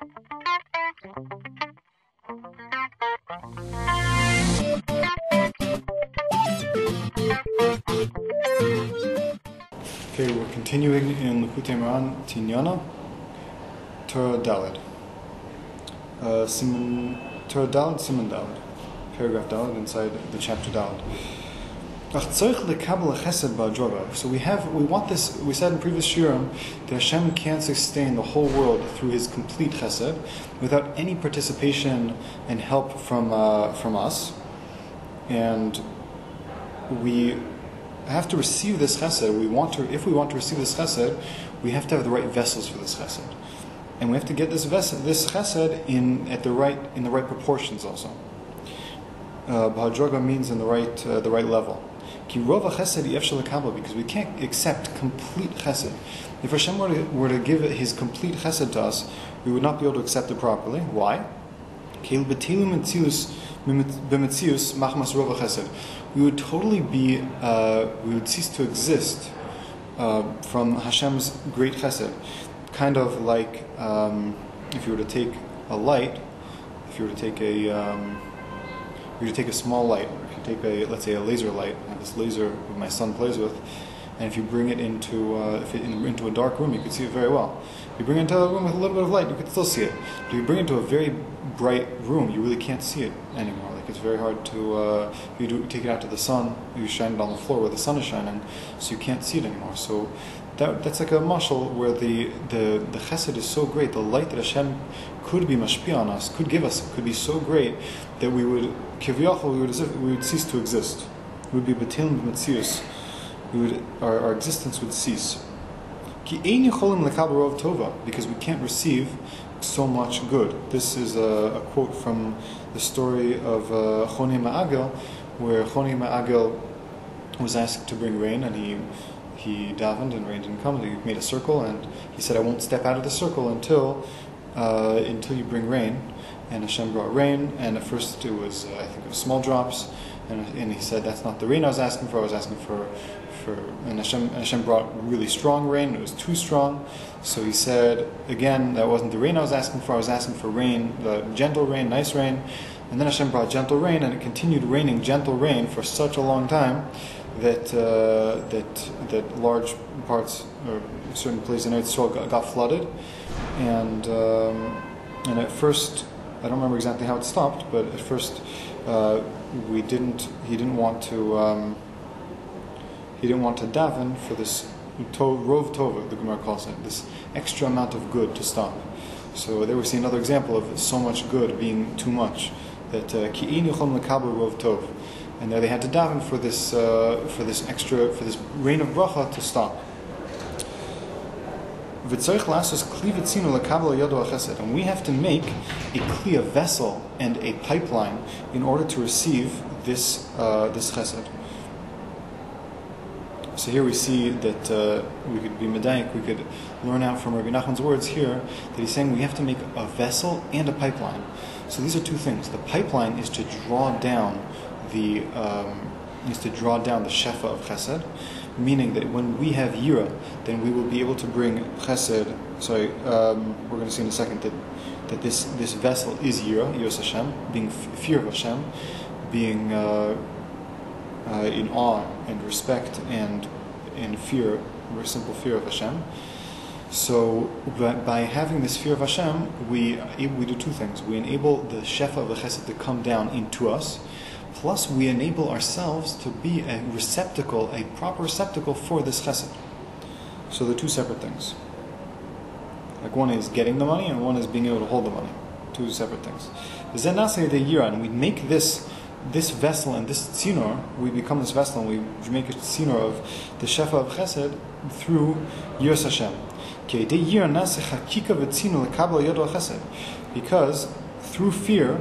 Okay, we're continuing in Likutey Moharan Tinyana, Torah Daled. Torah Daled, Siman Daled. Paragraph Daled inside the chapter Daled. So we want this. We said in previous shiurim that Hashem can't sustain the whole world through His complete chesed without any participation and help from us, and we have to receive this chesed. If we want to receive this chesed, we have to have the right vessels for this chesed, and we have to get this chesed in the right proportions also. B'hadroga means in the right level. Because we can't accept complete chesed. If Hashem were to give His complete chesed to us, we would not be able to accept it properly. Why? We would totally we would cease to exist from Hashem's great chesed. Kind of like if you were to take a light, if you were to take a small light, or if you take let's say a laser light, I have this laser that my son plays with, and if you bring it into a dark room, you can see it very well. If you bring it into a room with a little bit of light, you can still see it. But if you bring it into a very bright room, you really can't see it anymore. Like it's very hard to, if you take it out to the sun, you shine it on the floor where the sun is shining, so you can't see it anymore. So that's like a mashal where the chesed is so great, the light that Hashem could be mashpia on us, could give us, could be so great that we would cease to exist. We would be b'tilim b'metzius. Our existence would cease. Because we can't receive so much good. This is a quote from the story of Choni Ma'agel, where Choni Ma'agel was asked to bring rain, and he davened and rain didn't come. He made a circle, and he said, "I won't step out of the circle until you bring rain." And Hashem brought rain, and at first it was I think it was small drops, and he said, "That's not the rain I was asking for. I was asking for." And Hashem brought really strong rain. It was too strong, so he said again, "That wasn't the rain I was asking for. I was asking for rain, the gentle rain, nice rain." And then Hashem brought gentle rain, and it continued raining gentle rain for such a long time that large parts or certain places in Eretz Yisrael got flooded. And at first, I don't remember exactly how it stopped, but at first he didn't want to daven for this rov tova, the Gemara calls it, this extra amount of good to stop. So there we see another example of so much good being too much, that ki'in yuchom lekabel rov tov, and there they had to daven for this rain of bracha to stop. And we have to make a kli, a vessel, and a pipeline in order to receive this chesed. So here we see that we could be medayik, we could learn out from Rabbi Nachman's words here that he's saying we have to make a vessel and a pipeline. So these are two things. The pipeline is to draw down the shefa of chesed, meaning that when we have yira, then we will be able to bring chesed. We're going to see in a second that this vessel is yira, yiras Hashem, being fear of Hashem, being in awe and respect and fear, simple fear of Hashem. So by having this fear of Hashem, we do two things. We enable the shefa of the chesed to come down into us, plus we enable ourselves to be a proper receptacle for this chesed. So they're two separate things. Like one is getting the money and one is being able to hold the money. Two separate things. And we make this vessel and this tzinor, we become this vessel and we make a tzinor of the shefa of chesed through yiras Hashem. Because through fear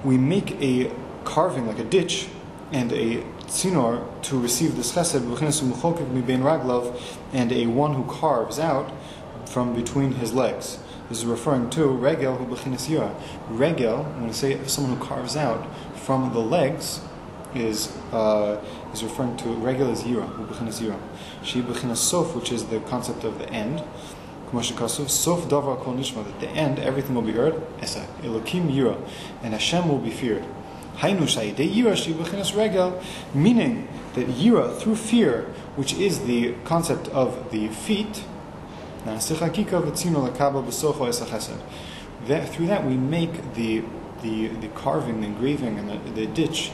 we make a carving, like a ditch, and a tzinor to receive this chesed, and a one who carves out from between his legs. This is referring to regel hu b'chinas yira. Regel, when we say someone who carves out from the legs, is referring to regel is yira, hu b'chinas yira. She b'chinas sof, which is the concept of the end. Sof davar kol nishma, at the end everything will be heard. Esa Elokim yira, and Hashem will be feared. Hainu shayidei yira shi b'chinas regel, meaning that yira, through fear, which is the concept of the feet, that through that we make the carving, the engraving, and the ditch,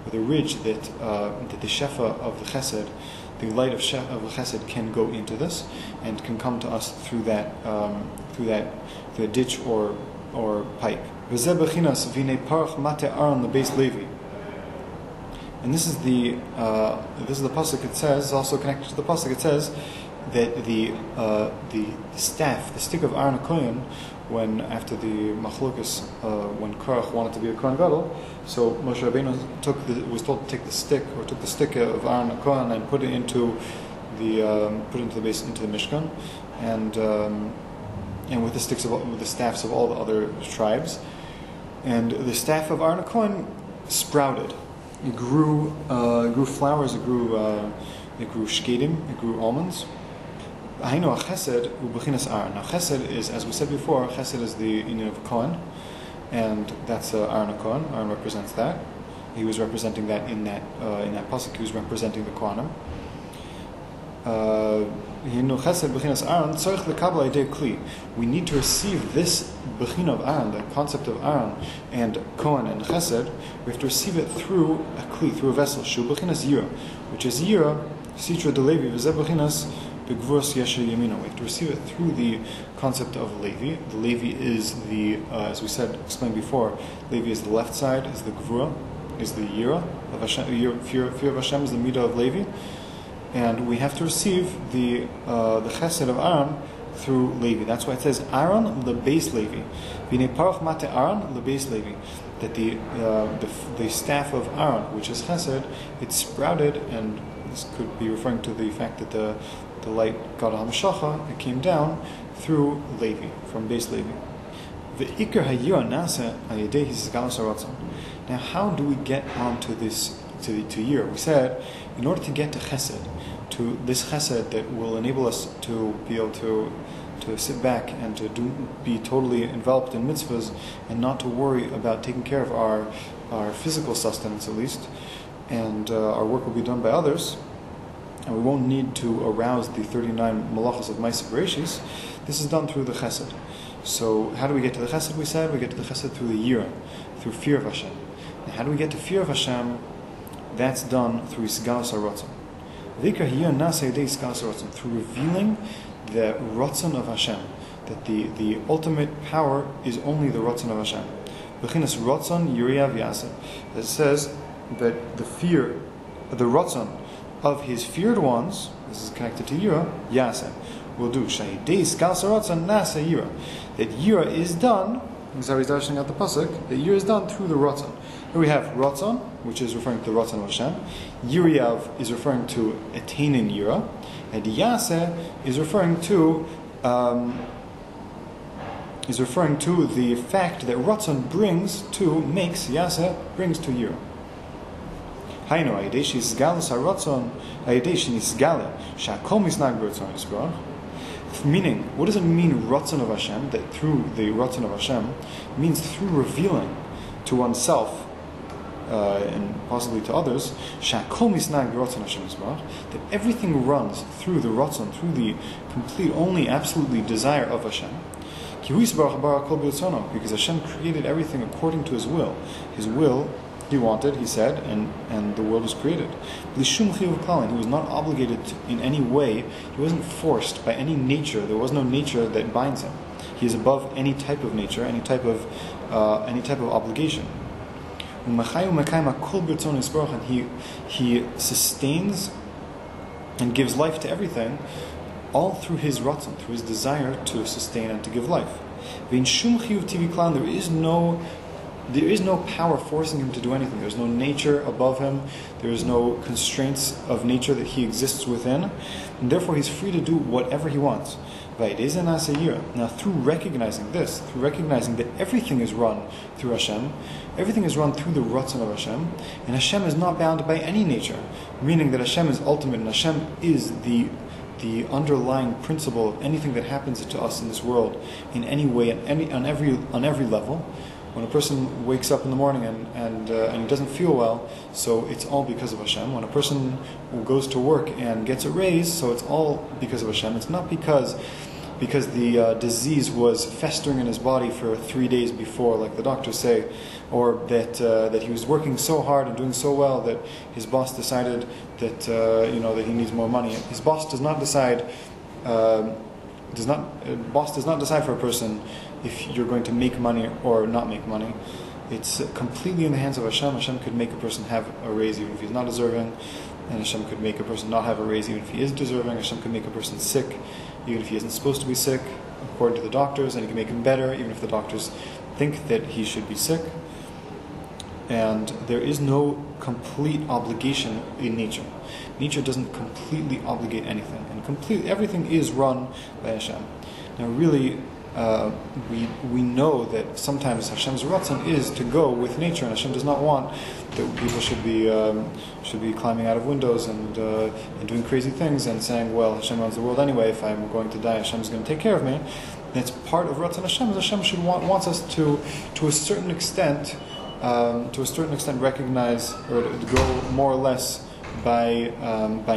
or the ridge that the shefa of the chesed, the light of the chesed, can go into this and can come to us through that ditch or pipe. And this is the pasuk. It says, also connected to the pasuk, it says that the staff, the stick of Aaron HaKohen, when after the machlokas, when Korach wanted to be a Kohen Gadol, so Moshe Rabbeinu was told to take the stick of Aaron HaKohen and put it into the Mishkan, and with the staffs of all the other tribes, and the staff of Aaron HaKohen sprouted. It grew flowers. It grew shkedim. It grew almonds. Now chesed is, as we said before, chesed is the union of Kohen, and that's Aaron HaKohen. Aaron represents that. He was representing that in that pasuk. He was representing the Kohanim. We need to receive this bechina of Aaron, the concept of Aaron and Kohen and Chesed. We have to receive it through a kli, through a vessel, shu bechinas yira, which is yira, sitra de Levi, v'zeh bechinas begvuras yesher yamino. We have to receive it through the concept of Levi. The Levi is as we said, explained before, Levi is the left side, is the gvura, is the yira of Hashem. Fear of Hashem is the midah of Levi. And we have to receive the chesed of Aaron through Levi. That's why it says Aaron lebeis Levi. V'nei parach mate Aaron lebeis Levi. That the staff of Aaron, which is chesed, it sprouted, and this could be referring to the fact that the light God HaMashacha, it came down through Levi, from Beis Levi. V'ikar hayira nasa ayedei hisgalos haratzon. Now, how do we get onto this to yira? We said, in order to get to chesed, to this chesed that will enable us to be able to sit back and to be totally enveloped in mitzvahs and not to worry about taking care of our physical sustenance, at least, and our work will be done by others, and we won't need to arouse the 39 malachos of Ma'aseh Bereshis. This is done through the chesed. So how do we get to the chesed? We said we get to the chesed through the yira, through fear of Hashem. And how do we get to fear of Hashem? That's done through Isgalos HaRotzon. Through revealing the Rotzon of Hashem, that the ultimate power is only the Rotzon of Hashem. Bechinas Rotzon Yuriya V'yaseh. It says that the Rotzon of His feared ones, this is connected to Yira, Yaseh, will do. Shahidei Isgalos HaRotzon Nasa Yira. That Yira is done, as he's dashing out the pasuk, that Yira is done through the Rotzon. Here we have Ratzon, which is referring to the Ratzon of Hashem. Yiriyav is referring to attaining Yira, and Yaseh is referring to the fact that Ratzon makes Yaseh brings to Yira. Hainu ayedesh isgalus haratzon ayedesh nisgale shakom isnag b'ratzon yisbarach. Meaning, what does it mean, Ratzon of Hashem? That through the Ratzon of Hashem means through revealing to oneself and possibly to others, that everything runs through the Ratzon, through the complete, only absolutely desire of Hashem. Because Hashem created everything according to His will. His will, He wanted, He said, and the world was created. He was not obligated in any way. He wasn't forced by any nature. There was no nature that binds Him. He is above any type of nature, any type of obligation. And he sustains and gives life to everything, all through His ratzon, through His desire to sustain and to give life. There is no power forcing Him to do anything. There is no nature above Him. There is no constraints of nature that He exists within, and therefore He's free to do whatever He wants. Now, through recognizing this, through recognizing that everything is run through Hashem, everything is run through the Ratzon of Hashem, and Hashem is not bound by any nature, meaning that Hashem is ultimate, and Hashem is the the underlying principle of anything that happens to us in this world, in any way, on every level. When a person wakes up in the morning and he doesn't feel well, so it's all because of Hashem. When a person goes to work and gets a raise, so it's all because of Hashem. It's not because the disease was festering in his body for 3 days before, like the doctors say, or that he was working so hard and doing so well that his boss decided that that he needs more money. His boss does not decide. Boss does not decide for a person if you're going to make money or not make money. It's completely in the hands of Hashem. Hashem could make a person have a raise even if he's not deserving, and Hashem could make a person not have a raise even if he is deserving. Hashem could make a person sick even if he isn't supposed to be sick, according to the doctors, and he can make him better even if the doctors think that he should be sick. And there is no complete obligation in nature. Nature doesn't completely obligate anything, and everything is run by Hashem. Now, really, we know that sometimes Hashem's ratzon is to go with nature, and Hashem does not want that people should be climbing out of windows and doing crazy things and saying, well, Hashem runs the world anyway. If I'm going to die, Hashem is going to take care of me. That's part of ratzon Hashem. Hashem wants us to a certain extent recognize or to go more or less by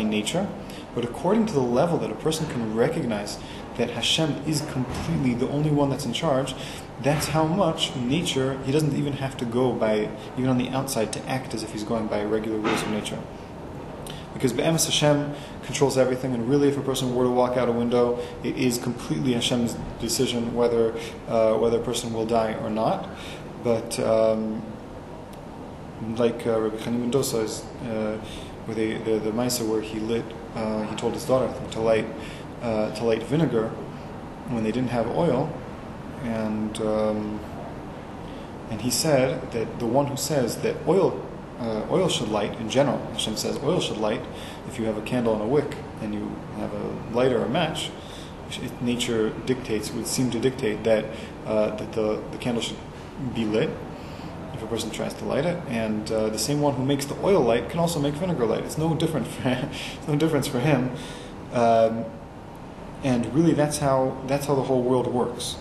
nature, but according to the level that a person can recognize that Hashem is completely the only one that's in charge, that's how much nature, he doesn't even have to go by, even on the outside, to act as if he's going by regular rules of nature. Because Be'emes Hashem controls everything, and really if a person were to walk out a window, it is completely Hashem's decision whether a person will die or not. But like Rabbi Nachman is where the Maisa where he told his daughter, I think, to light vinegar when they didn't have oil, and he said that the one who says that oil should light in general, Hashem says oil should light if you have a candle and a wick and you have a lighter or a match. Nature would seem to dictate that the candle should be lit if a person tries to light it, and the same one who makes the oil light can also make vinegar light. It's no different no difference for him. And really, that's how the whole world works.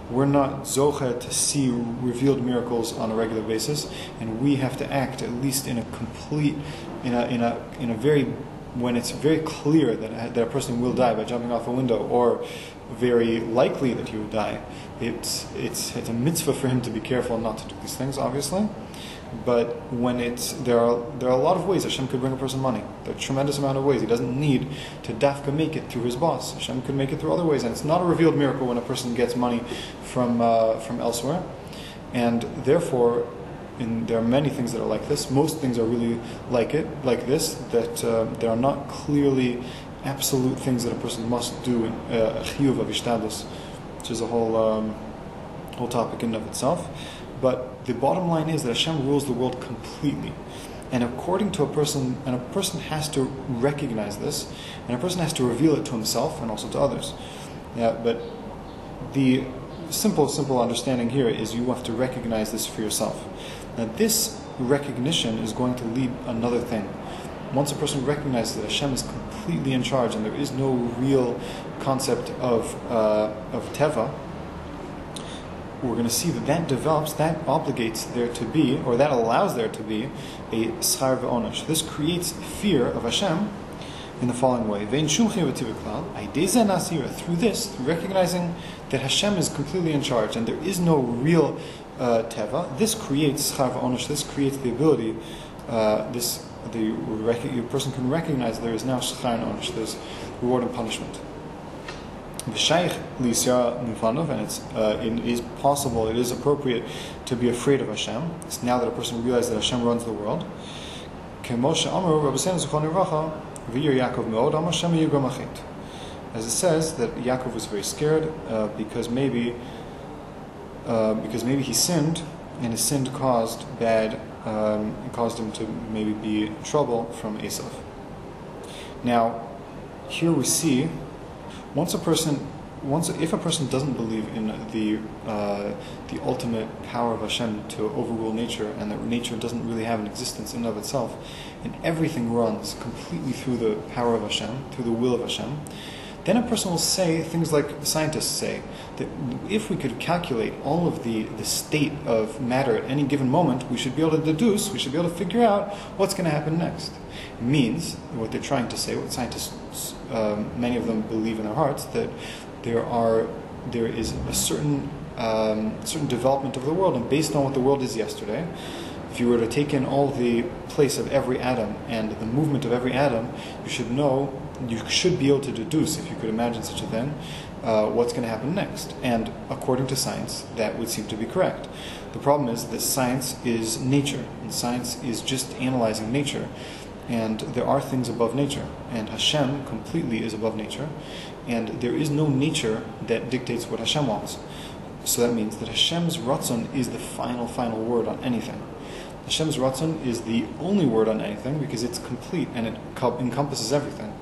We're not zoche to see revealed miracles on a regular basis, and we have to act at least in a very, when it's very clear that a person will die by jumping off a window, or very likely that he will die. It's a mitzvah for him to be careful not to do these things, obviously. But when there are a lot of ways Hashem could bring a person money. There are a tremendous amount of ways. He doesn't need to dafka make it through his boss. Hashem could make it through other ways, and it's not a revealed miracle when a person gets money from elsewhere. And therefore, there are many things that are like this. Most things are really like this. That there are not clearly absolute things that a person must do. Chiyuv of ishtadlus, which is a whole topic in and of itself. But the bottom line is that Hashem rules the world completely. And according to a person has to recognize this, and a person has to reveal it to himself and also to others. Yeah, but the simple understanding here is you have to recognize this for yourself. Now this recognition is going to lead another thing. Once a person recognizes that Hashem is completely in charge and there is no real concept of teva, we're going to see that develops, that obligates there to be, or that allows there to be, a schar v'onesh. This creates fear of Hashem in the following way. Through this, recognizing that Hashem is completely in charge and there is no real teva, this creates schar v'onesh. This creates the ability, the person can recognize there is now schar and onesh, there's reward and punishment. And it is possible, it is appropriate to be afraid of Hashem. It's now that a person realizes that Hashem runs the world. As it says that Yaakov was very scared because maybe he sinned, and his sin caused him to maybe be in trouble from Esav. Now, here we see, once a person if a person doesn't believe in the ultimate power of Hashem to overrule nature, and that nature doesn't really have an existence in and of itself, and everything runs completely through the power of Hashem, through the will of Hashem, then a person will say things like scientists say, that if we could calculate all of the state of matter at any given moment, we should be able to deduce, we should be able to figure out what's going to happen next. It means, what they're trying to say, what scientists, many of them believe in their hearts, that there is a certain development of the world, and based on what the world is yesterday, if you were to take in all the place of every atom and the movement of every atom, you should be able to deduce, if you could imagine such a thing, what's going to happen next. And according to science, that would seem to be correct. The problem is that science is nature, and science is just analyzing nature, and there are things above nature, and Hashem completely is above nature, and there is no nature that dictates what Hashem wants. So that means that Hashem's Ratzon is the final word on anything. Hashem's Ratzon is the only word on anything because it's complete and it encompasses everything.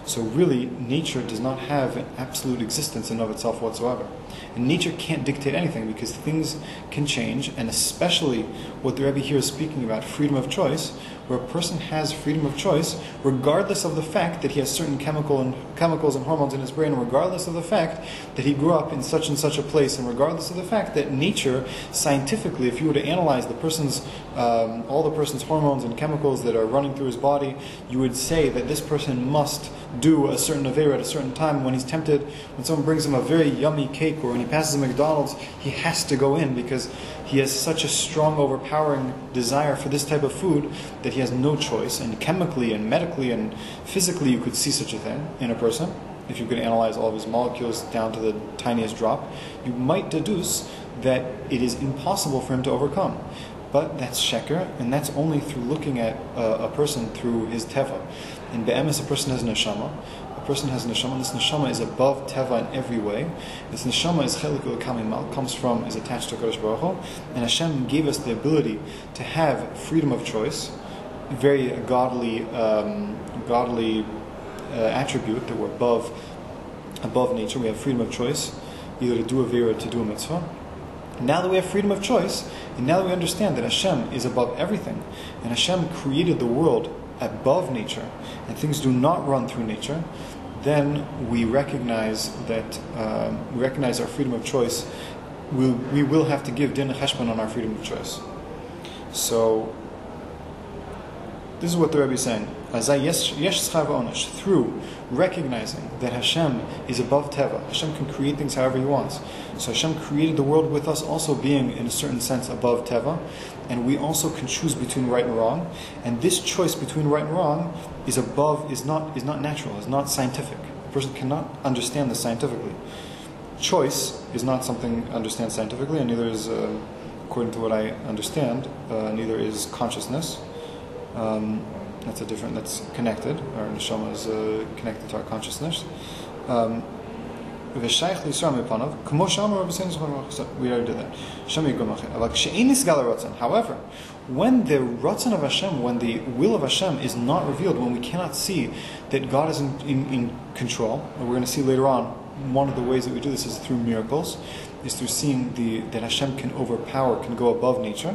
So really, nature does not have an absolute existence in and of itself whatsoever. And nature can't dictate anything because things can change, and especially what the Rebbe here is speaking about, freedom of choice, where a person has freedom of choice regardless of the fact that he has certain chemicals and hormones in his brain, regardless of the fact that he grew up in such and such a place, and regardless of the fact that nature, scientifically, if you were to analyze all the person's hormones and chemicals that are running through his body, you would say that this person must do a certain avera at a certain time. When he's tempted, when someone brings him a very yummy cake, or when he passes a McDonald's, he has to go in because he has such a strong, overpowering desire for this type of food that he has no choice. And chemically and medically and physically, you could see such a thing in a person. If you could analyze all of his molecules down to the tiniest drop, you might deduce that it is impossible for him to overcome. But that's sheker, and that's only through looking at a person through his teva. In be'emes, a person has neshama. A person has neshama, and this neshama is above teva in every way. This neshama is chelik u'kamimal, is attached to Kadosh Baruch Hu, and Hashem gave us the ability to have freedom of choice, very godly attribute that we're above nature. We have freedom of choice, either to do a vera or to do a mitzvah. Now that we have freedom of choice, and now that we understand that Hashem is above everything, and Hashem created the world above nature, and things do not run through nature, then we recognize that our freedom of choice. We will have to give din cheshbon on our freedom of choice. So this is what the Rebbe is saying. Through recognizing that Hashem is above teva, Hashem can create things however He wants. So Hashem created the world with us also being, in a certain sense, above teva, and we also can choose between right and wrong. And this choice between right and wrong is not natural, is not scientific. A person cannot understand this scientifically. Choice is not something understood scientifically, and neither is, according to what I understand, neither is consciousness. That's connected. Our neshama is connected to our consciousness. We already did that. However, when the ratzon of Hashem, when the will of Hashem is not revealed, when we cannot see that God is in control, and we're going to see later on, one of the ways that we do this is through miracles, is through seeing that Hashem can overpower, can go above nature.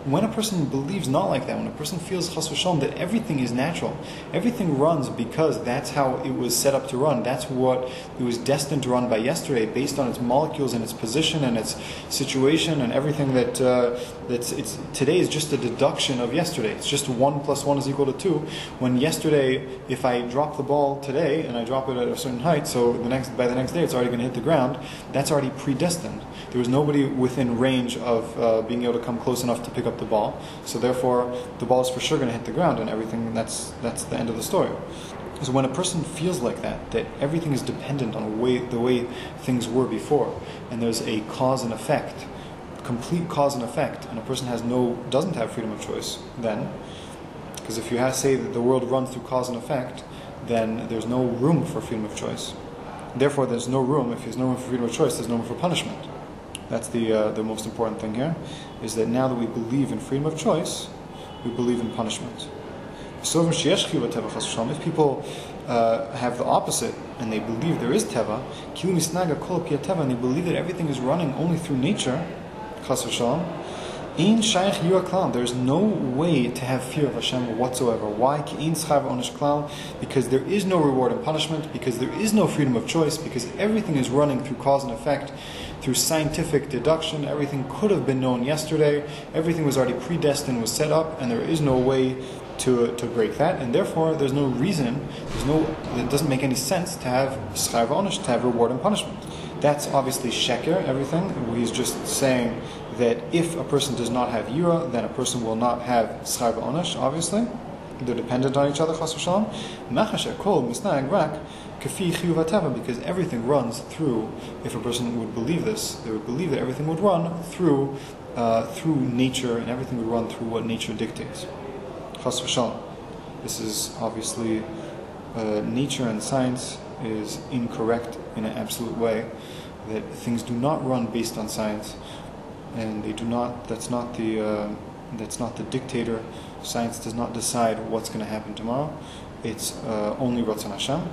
When a person believes not like that, when a person feels chas v'shalom that everything is natural, everything runs because that's how it was set up to run, that's what it was destined to run by yesterday, based on its molecules and its position and its situation and everything today is just a deduction of yesterday. It's just 1 + 1 = 2. When yesterday, if I drop the ball today and I drop it at a certain height, so by the next day it's already going to hit the ground, that's already predestined. There was nobody within range of being able to come close enough to pick up the ball, so therefore the ball is for sure going to hit the ground, and everything. That's the end of the story. So when a person feels like that everything is dependent on the way things were before, and there's a cause and effect, complete cause and effect, and a person doesn't have freedom of choice, then, because if you say that the world runs through cause and effect, then there's no room for freedom of choice. Therefore, there's no room. If there's no room for freedom of choice, there's no room for punishment. That's the most important thing here, is that now that we believe in freedom of choice, we believe in punishment. So if people have the opposite and they believe there is teva, kilu misnaga kol pi teva, and they believe that everything is running only through nature, chas v'shalom, ein shaykh yira klal. There's no way to have fear of Hashem whatsoever. Why? Ki ein schar v'onish klal. Because there is no reward and punishment. Because there is no freedom of choice. Because everything is running through cause and effect, through scientific deduction. Everything could have been known yesterday. Everything was already predestined, was set up, and there is no way to break that. And therefore, there's no reason. It doesn't make any sense to have schar v'onish, to have reward and punishment. That's obviously sheker, everything. He's just saying that if a person does not have yira, then a person will not have schar v'onesh, obviously. They're dependent on each other, chas v'shalom. Because everything runs through, if a person would believe this, they would believe that everything would run through nature, and everything would run through what nature dictates. Chas v'shalom. This is obviously, nature and science is incorrect in an absolute way, that things do not run based on science, and they do not. That's not the dictator. Science does not decide what's going to happen tomorrow. It's only Ratzon Hashem.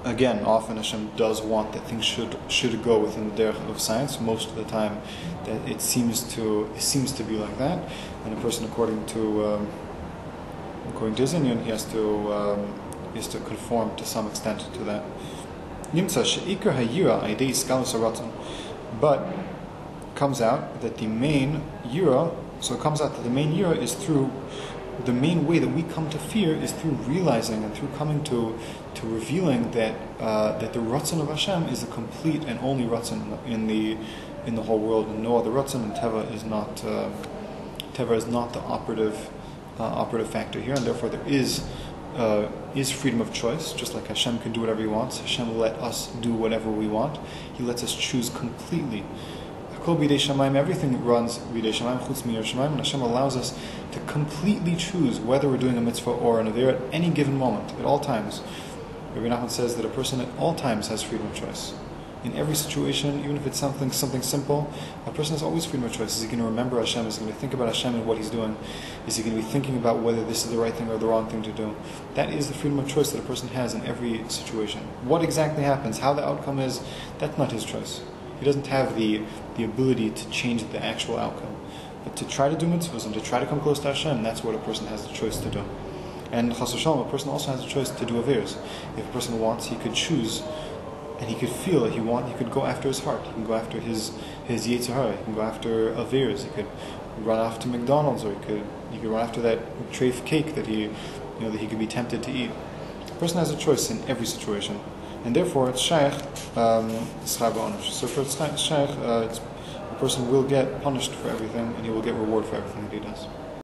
Again, often Hashem does want that things should go within the derech of science. Most of the time, that it seems to be like that, and a person according to his union, he has to conform to some extent to that. But comes out that the main yira is through the main way that we come to fear is through realizing and through coming to revealing that the Ratzon of Hashem is the complete and only Ratzon in the whole world, and no other Ratzon, and Teva is not the operative factor here, and therefore there is freedom of choice. Just like Hashem can do whatever He wants, Hashem will let us do whatever we want. He lets us choose completely. Everything runs b'idei shamayim chutz mi'ir shamayim, and Hashem allows us to completely choose whether we're doing a mitzvah or an avera at any given moment, at all times. Rabbi Nachman says that a person at all times has freedom of choice. In every situation, even if it's something simple, a person has always freedom of choice. Is he going to remember Hashem? Is he going to think about Hashem and what He's doing? Is he going to be thinking about whether this is the right thing or the wrong thing to do? That is the freedom of choice that a person has in every situation. What exactly happens, how the outcome is, that's not his choice. He doesn't have the ability to change the actual outcome. But to try to do mitzvahs and to try to come close to Hashem, that's what a person has the choice to do. And chas v'shalom, a person also has the choice to do averos. If a person wants, he could choose, and he could feel that he could go after his heart. He can go after his yetzer hara. He can go after averos. He could run off to McDonald's, or he could run after that tray of cake that he could be tempted to eat. A person has a choice in every situation. And therefore, it's shaykh schar v'onesh. So for shaykh, a person will get punished for everything, and he will get reward for everything that he does.